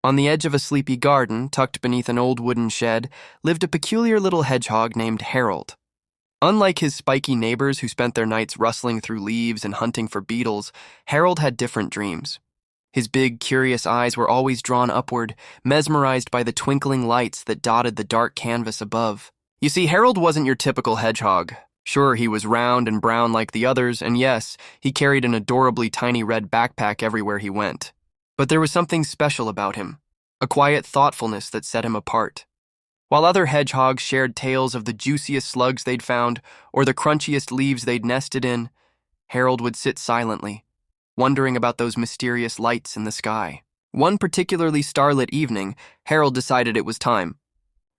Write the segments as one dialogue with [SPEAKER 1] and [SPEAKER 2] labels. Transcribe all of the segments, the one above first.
[SPEAKER 1] On the edge of a sleepy garden, tucked beneath an old wooden shed, lived a peculiar little hedgehog named Harold. Unlike his spiky neighbors who spent their nights rustling through leaves and hunting for beetles, Harold had different dreams. His big, curious eyes were always drawn upward, mesmerized by the twinkling lights that dotted the dark canvas above. You see, Harold wasn't your typical hedgehog. Sure, he was round and brown like the others, and yes, he carried an adorably tiny red backpack everywhere he went. But there was something special about him, a quiet thoughtfulness that set him apart. While other hedgehogs shared tales of the juiciest slugs they'd found or the crunchiest leaves they'd nested in, Harold would sit silently, wondering about those mysterious lights in the sky. One particularly starlit evening, Harold decided it was time.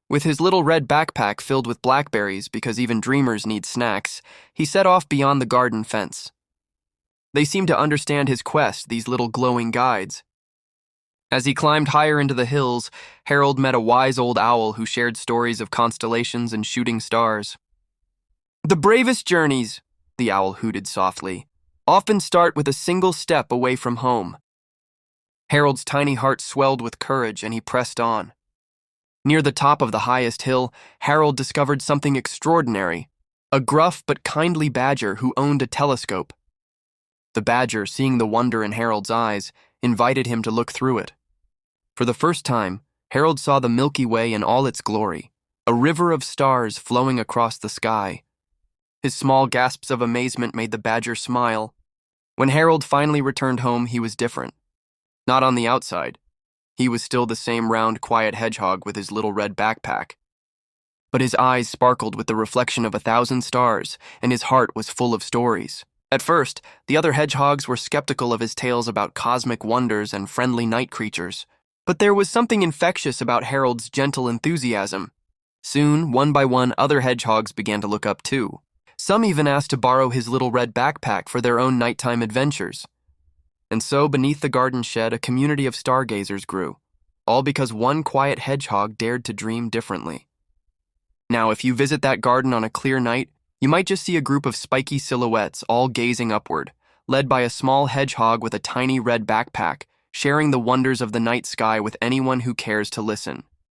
[SPEAKER 1] With his little red backpack filled with blackberries, because even dreamers need snacks, he set off beyond the garden fence. They seemed to understand his quest, these little glowing guides. As he climbed higher into the hills, Harold met a wise old owl who shared stories of constellations and shooting stars. "The bravest journeys," the owl hooted softly, "often start with a single step away from home." Harold's tiny heart swelled with courage, and he pressed on. Near the top of the highest hill, Harold discovered something extraordinary, a gruff but kindly badger who owned a telescope. The badger, seeing the wonder in Harold's eyes, invited him to look through it. For the first time, Harold saw the Milky Way in all its glory, a river of stars flowing across the sky. His small gasps of amazement made the badger smile. When Harold finally returned home, he was different. Not on the outside. He was still the same round, quiet hedgehog with his little red backpack. But his eyes sparkled with the reflection of 1,000 stars, and his heart was full of stories. At first, the other hedgehogs were skeptical of his tales about cosmic wonders and friendly night creatures. But there was something infectious about Harold's gentle enthusiasm. Soon, one by one, other hedgehogs began to look up too. Some even asked to borrow his little red backpack for their own nighttime adventures. And so, beneath the garden shed, a community of stargazers grew, all because one quiet hedgehog dared to dream differently. Now, if you visit that garden on a clear night, you might just see a group of spiky silhouettes all gazing upward, led by a small hedgehog with a tiny red backpack, sharing the wonders of the night sky with anyone who cares to listen.